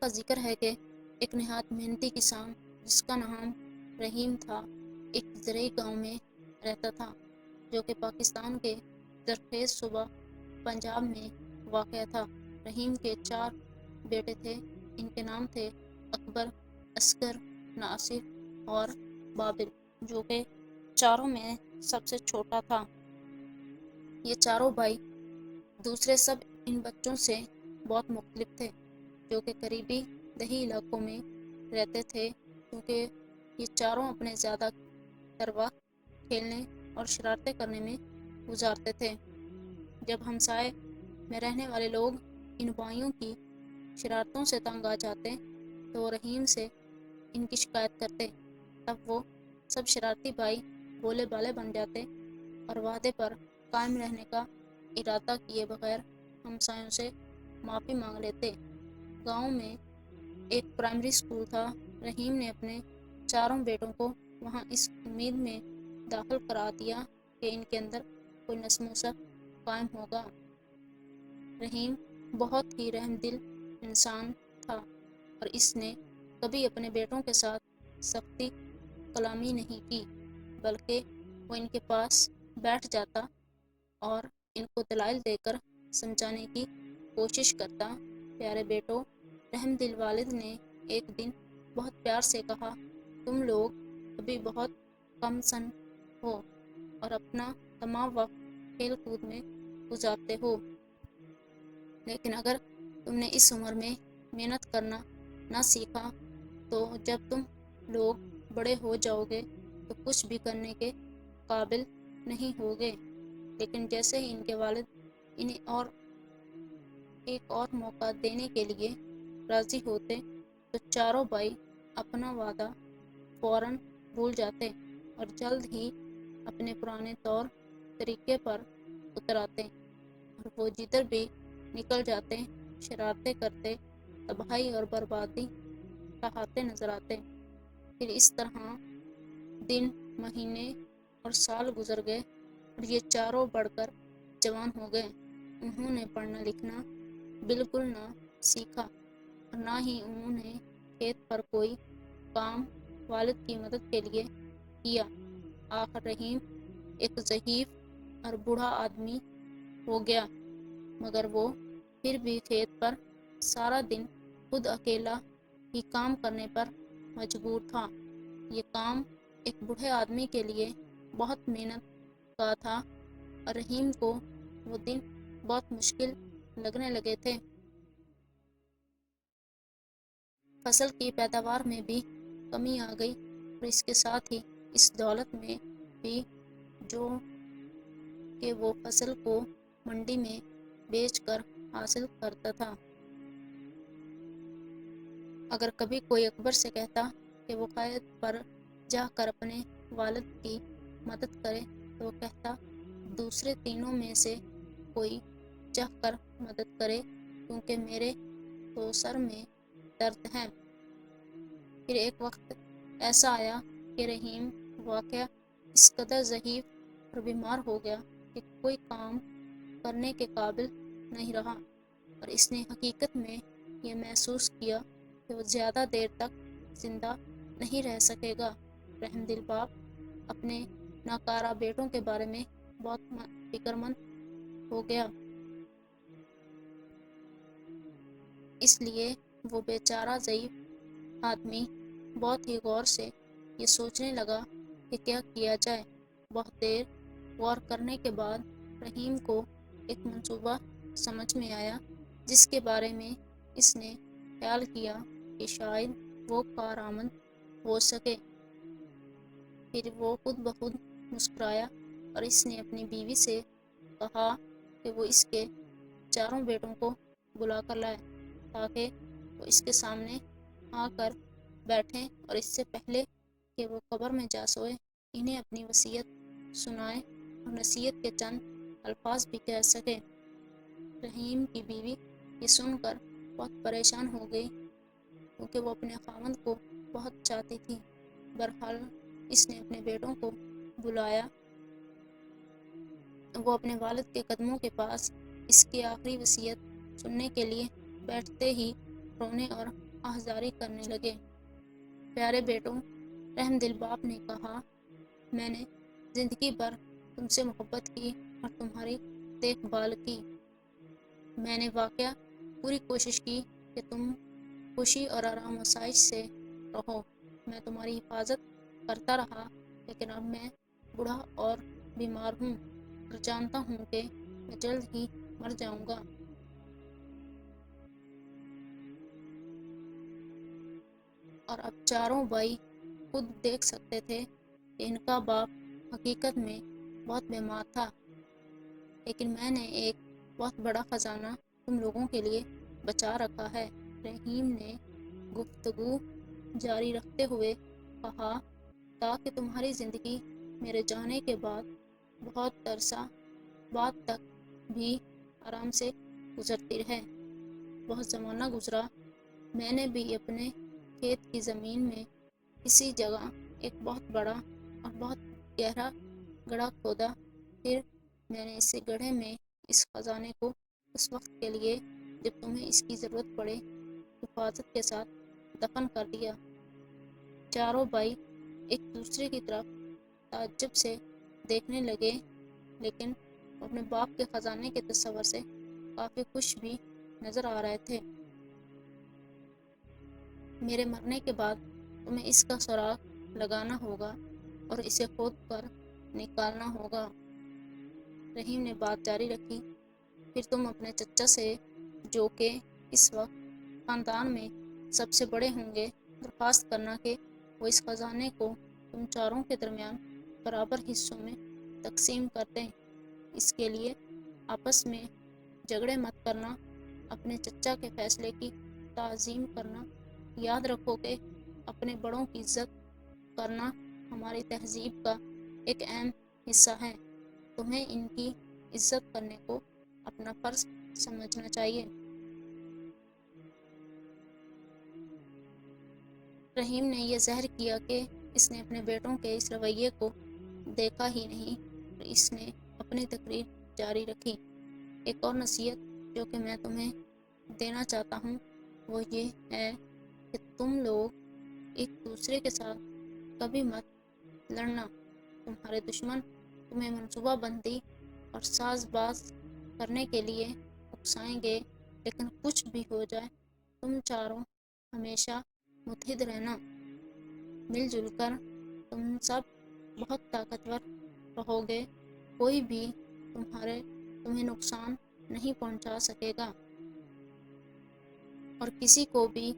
کا ذکر ہے کہ ایک نہایت محنتی کسان جس کا نام رحیم تھا ایک زرعی گاؤں میں رہتا تھا جو کہ پاکستان کے زرخیز صوبہ پنجاب میں واقع تھا۔ رحیم کے 4 بیٹے تھے۔ ان کے نام تھے اکبر، اصغر، ناصر اور بابر، جو کہ چاروں میں سب سے چھوٹا تھا۔ یہ چاروں بھائی دوسرے سب ان بچوں سے بہت مختلف تھے، جو کہ قریبی دیہی علاقوں میں رہتے تھے، کیونکہ یہ چاروں اپنے زیادہ تر وقت کھیلنے اور شرارتیں کرنے میں گزارتے تھے۔ جب ہمسائے میں رہنے والے لوگ ان بھائیوں کی شرارتوں سے تنگ آ جاتے تو وہ رحیم سے ان کی شکایت کرتے۔ تب وہ سب شرارتی بھائی بولے بالے بن جاتے اور وعدے پر قائم رہنے کا ارادہ کیے بغیر ہمسایوں سے معافی مانگ لیتے۔ گاؤں میں ایک پرائمری اسکول تھا۔ رحیم نے اپنے چاروں بیٹوں کو وہاں اس امید میں داخل کرا دیا کہ ان کے اندر کوئی نظم و ضبط قائم ہوگا۔ رحیم بہت ہی رحم دل انسان تھا اور اس نے کبھی اپنے بیٹوں کے ساتھ سختی کلامی نہیں کی، بلکہ وہ ان کے پاس بیٹھ جاتا اور ان کو دلائل دے کر سمجھانے کی کوشش کرتا۔ پیارے بیٹوں، رحم دل والد نے ایک دن بہت پیار سے کہا، تم لوگ ابھی بہت کم سن ہو اور اپنا تمام وقت کھیل کود میں گزارتے ہو، لیکن اگر تم نے اس عمر میں محنت کرنا نہ سیکھا تو جب تم لوگ بڑے ہو جاؤ گے تو کچھ بھی کرنے کے قابل نہیں ہوگے۔ لیکن جیسے ہی ان کے والد انہیں ایک اور موقع دینے کے لیے راضی ہوتے تو چاروں بھائی اپنا وعدہ فوراً بھول جاتے اور جلد ہی اپنے پرانے طور طریقے پر اتر آتے اور وہ جدھر بھی نکل جاتے شرارتیں کرتے، تباہی اور بربادی ڈھاتے نظر آتے۔ پھر اس طرح دن، مہینے اور سال گزر گئے اور یہ چاروں بڑھ کر جوان ہو گئے۔ انہوں نے پڑھنا لکھنا بالکل نہ سیکھا اور نہ ہی انہوں نے کھیت پر کوئی کام والد کی مدد کے لیے کیا۔ آخر رحیم ایک ضعیف اور بوڑھا آدمی ہو گیا، مگر وہ پھر بھی کھیت پر سارا دن خود اکیلا ہی کام کرنے پر مجبور تھا۔ یہ کام ایک بوڑھے آدمی کے لیے بہت محنت کا تھا اور رحیم کو وہ دن بہت مشکل لگنے لگے تھے۔ فصل کی پیداوار میں بھی کمی آ گئی اور اس کے ساتھ ہی اس دولت میں بھی جو کہ وہ فصل کو منڈی میں بیچ کر حاصل کرتا تھا۔ اگر کبھی کوئی اکبر سے کہتا کہ وہ کھیت پر جا کر اپنے والد کی مدد کرے تو وہ کہتا، دوسرے تینوں میں سے کوئی جا کر مدد کرے کیونکہ میرے تو سر میں درد ہے۔ پھر ایک وقت ایسا آیا کہ رحیم واقعہ اس قدر ضعیف اور بیمار ہو گیا کہ کوئی کام کرنے کے قابل نہیں رہا اور اس نے حقیقت میں یہ محسوس کیا کہ وہ زیادہ دیر تک زندہ نہیں رہ سکے گا۔ رحم دل باپ اپنے ناکارہ بیٹوں کے بارے میں بہت فکر مند ہو گیا، اس لیے وہ بیچارہ ضعیف آدمی بہت ہی غور سے یہ سوچنے لگا کہ کیا کیا جائے۔ بہت دیر غور کرنے کے بعد رحیم کو ایک منصوبہ سمجھ میں آیا جس کے بارے میں اس نے خیال کیا کہ شاید وہ کارآمد ہو سکے۔ پھر وہ خود بخود مسکرایا اور اس نے اپنی بیوی سے کہا کہ وہ اس کے چاروں بیٹوں کو بلا کر لائے تاکہ وہ اس کے سامنے آ کر بیٹھیں اور اس سے پہلے کہ وہ قبر میں جا سوئے انہیں اپنی وصیت سنائے اور نصیحت کے چند الفاظ بھی کہہ سکے۔ رحیم کی بیوی یہ سن کر بہت پریشان ہو گئی کیونکہ وہ اپنے خاوند کو بہت چاہتی تھی۔ بہرحال اس نے اپنے بیٹوں کو بلایا۔ وہ اپنے والد کے قدموں کے پاس اس کی آخری وصیت سننے کے لیے بیٹھتے ہی رونے اور آہذاری کرنے لگے۔ پیارے بیٹوں، رحم دل باپ نے کہا، میں نے زندگی بھر تم سے محبت کی اور تمہاری دیکھ بھال کی۔ میں نے واقعہ پوری کوشش کی کہ تم خوشی اور آرام و آسائش سے رہو۔ میں تمہاری حفاظت کرتا رہا، لیکن اب میں بوڑھا اور بیمار ہوں اور جانتا ہوں کہ میں جلد ہی مر جاؤں گا۔ اور اب چاروں بھائی خود دیکھ سکتے تھے کہ ان کا باپ حقیقت میں بہت بیمار تھا، لیکن میں نے ایک بہت بڑا خزانہ تم لوگوں کے لیے بچا رکھا ہے۔ رحیم نے گفتگو جاری رکھتے ہوئے کہا، تاکہ تمہاری زندگی میرے جانے کے بعد بہت عرصہ بعد تک بھی آرام سے گزرتی رہے۔ بہت زمانہ گزرا، میں نے بھی اپنے کھیت کی زمین میں کسی جگہ ایک بہت بڑا اور بہت گہرا گڑھا کھودا۔ پھر میں نے اس گڑھے میں اس خزانے کو اس وقت کے لیے جب تمہیں اس کی ضرورت پڑے حفاظت کے ساتھ دفن کر دیا۔ چاروں بھائی ایک دوسرے کی طرف تعجب سے دیکھنے لگے، لیکن وہ اپنے باپ کے خزانے کے تصور سے کافی خوش بھی نظر آ رہے تھے۔ میرے مرنے کے بعد تمہیں اس کا سراغ لگانا ہوگا اور اسے کھود کر نکالنا ہوگا۔ رحیم نے بات جاری رکھی، پھر تم اپنے چچا سے، جو کہ اس وقت خاندان میں سب سے بڑے ہوں گے، درخواست کرنا کہ وہ اس خزانے کو تم چاروں کے درمیان برابر حصوں میں تقسیم کر دیں۔ اس کے لیے آپس میں جھگڑے مت کرنا، اپنے چچا کے فیصلے کی تعظیم کرنا۔ یاد رکھو کہ اپنے بڑوں کی عزت کرنا ہماری تہذیب کا ایک اہم حصہ ہے۔ تمہیں ان کی عزت کرنے کو اپنا فرض سمجھنا چاہیے۔ رحیم نے یہ ظاہر کیا کہ اس نے اپنے بیٹوں کے اس رویے کو دیکھا ہی نہیں اور اس نے اپنی تقریر جاری رکھی۔ ایک اور نصیحت جو کہ میں تمہیں دینا چاہتا ہوں وہ یہ ہے کہ تم لوگ ایک دوسرے کے ساتھ کبھی مت لڑنا۔ تمہارے دشمن تمہیں منصوبہ بندی اور ساز باز کرنے کے لیے اکسائیں گے، لیکن کچھ بھی ہو جائے تم چاروں ہمیشہ متحد رہنا۔ مل جل کر تم سب بہت طاقتور رہو گے، کوئی بھی تمہیں نقصان نہیں پہنچا سکے گا، اور کسی کو بھی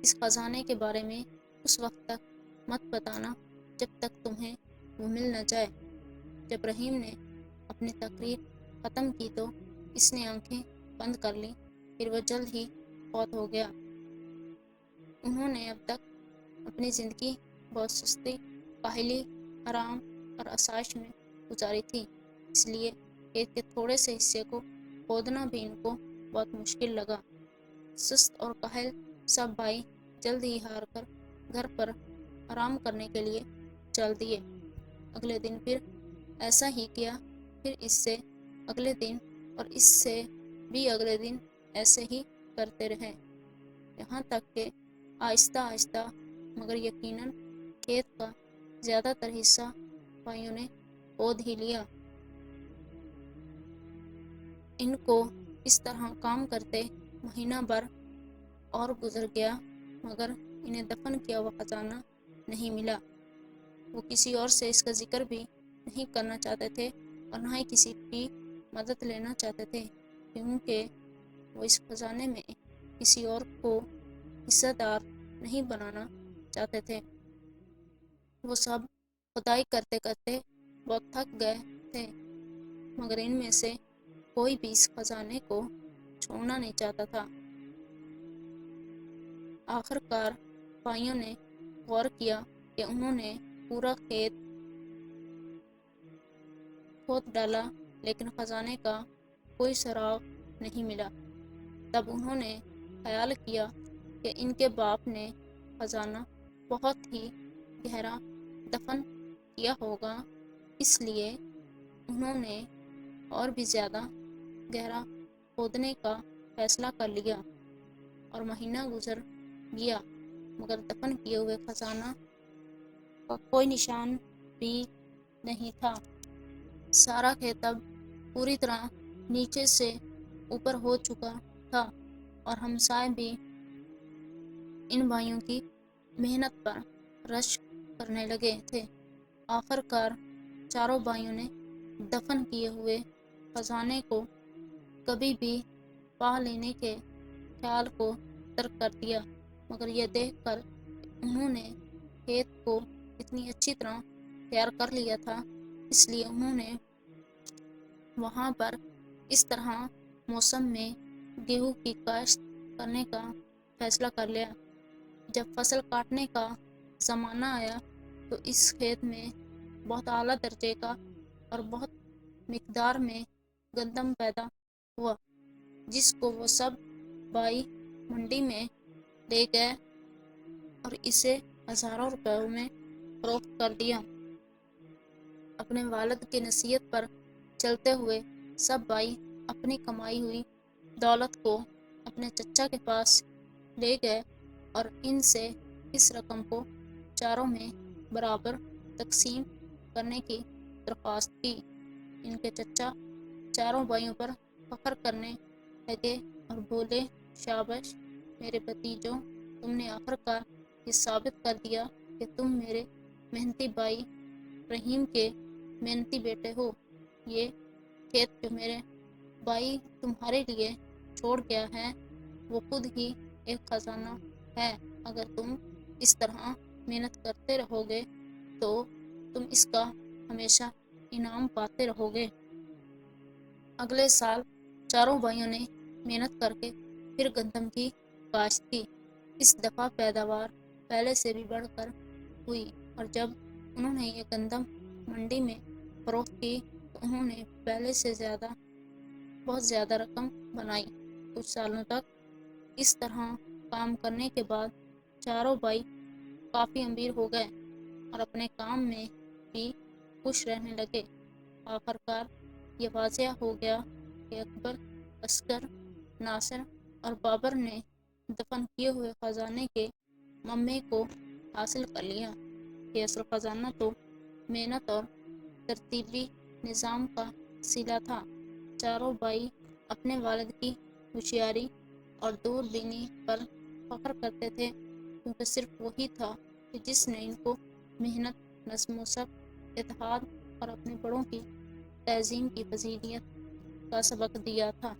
اس خزانے کے بارے میں اس وقت تک مت بتانا جب تک تمہیں وہ مل نہ جائے۔ جب رحیم نے اپنی تقریر ختم کی تو اس نے آنکھیں بند کر لیں، پھر وہ جلد ہی فوت ہو گیا۔ انہوں نے اب تک اپنی زندگی بہت سستی، کاہلی، آرام اور آسائش میں گزاری تھی، اس لیے کھیت کے تھوڑے سے حصے کو کھودنا بھی ان کو بہت مشکل لگا۔ سست اور کاہل سب بھائی جلد ہی ہار کر گھر پر آرام کرنے کے لیے چل دیے۔ اگلے دن پھر ایسا ہی کیا، پھر اس سے اگلے دن اور اس سے بھی اگلے دن ایسے ہی کرتے رہے، یہاں تک کہ آہستہ آہستہ مگر یقیناً کھیت کا زیادہ تر حصہ بھائیوں نے کھود ہی لیا۔ ان کو اس طرح کام کرتے مہینہ بھر اور گزر گیا، مگر انہیں دفن کیا ہوا خزانہ نہیں ملا۔ وہ کسی اور سے اس کا ذکر بھی نہیں کرنا چاہتے تھے اور نہ ہی کسی کی مدد لینا چاہتے تھے، کیونکہ وہ اس خزانے میں کسی اور کو حصہ دار نہیں بنانا چاہتے تھے۔ وہ سب کھدائی کرتے کرتے بہت تھک گئے تھے، مگر ان میں سے کوئی بھی اس خزانے کو چھوڑنا نہیں چاہتا تھا۔ آخر کار بھائیوں نے غور کیا کہ انہوں نے پورا کھیت کھود ڈالا، لیکن خزانے کا کوئی سراغ نہیں ملا۔ تب انہوں نے خیال کیا کہ ان کے باپ نے خزانہ بہت ہی گہرا دفن کیا ہوگا، اس لیے انہوں نے اور بھی زیادہ گہرا کھودنے کا فیصلہ کر لیا، اور مہینہ گزر گیا، مگر دفن کیے ہوئے خزانہ کا کوئی نشان بھی نہیں تھا۔ سارا کھیت اب پوری طرح نیچے سے اوپر ہو چکا تھا اور ہمسائے بھی ان بھائیوں کی محنت پر رشک کرنے لگے تھے۔ آخر کار چاروں بھائیوں نے دفن کیے ہوئے خزانے کو کبھی بھی پا لینے کے خیال کو ترک کر دیا، مگر یہ دیکھ کر انہوں نے کھیت کو اتنی اچھی طرح تیار کر لیا تھا، اس لیے انہوں نے وہاں پر اس طرح موسم میں گیہوں کی کاشت کرنے کا فیصلہ کر لیا۔ جب فصل کاٹنے کا زمانہ آیا تو اس کھیت میں بہت اعلیٰ درجے کا اور بہت مقدار میں گندم پیدا ہوا، جس کو وہ سب بھائی منڈی میں لے گئے اور اسے ہزاروں روپیوں میں فروخت کر دیا۔ اپنے والد کی نصیحت پر چلتے ہوئے سب بھائی اپنی کمائی ہوئی دولت کو اپنے چچا کے پاس لے گئے اور ان سے اس رقم کو چاروں میں برابر تقسیم کرنے کی درخواست کی۔ ان کے چچا چاروں بھائیوں پر فخر کرنے لگے اور بولے، شاباش میرے بھتیجوں، تم نے آخر کار یہ ثابت کر دیا کہ تم میرے محنتی بھائی رحیم کے محنتی بیٹے ہو۔ یہ کھیت جو میرے بھائی تمہارے لیے چھوڑ گیا ہے وہ خود ہی ایک خزانہ ہے۔ اگر تم اس طرح محنت کرتے رہو گے تو تم اس کا ہمیشہ انعام پاتے رہو گے۔ اگلے سال چاروں بھائیوں نے محنت کر کے پھر گندم کی کاشت کی۔ اس دفعہ پیداوار پہلے سے بھی بڑھ کر ہوئی اور جب انہوں نے یہ گندم منڈی میں فروخت کی تو انہوں نے پہلے سے بہت زیادہ رقم بنائی۔ کچھ سالوں تک اس طرح کام کرنے کے بعد چاروں بھائی کافی امیر ہو گئے اور اپنے کام میں بھی خوش رہنے لگے۔ آخر کار یہ واضح ہو گیا کہ اکبر، عسکر، ناصر اور بابر نے دفن کیے ہوئے خزانے کے ممے کو حاصل کر لیا۔ یہ اصل خزانہ تو محنت اور ترتیبی نظام کا صلہ تھا۔ چاروں بھائی اپنے والد کی ہوشیاری اور دور بینی پر فخر کرتے تھے، کیونکہ صرف وہی تھا کہ جس نے ان کو محنت، نظم و ضبط، اتحاد اور اپنے بڑوں کی تعظیم کی فضیلت کا سبق دیا تھا۔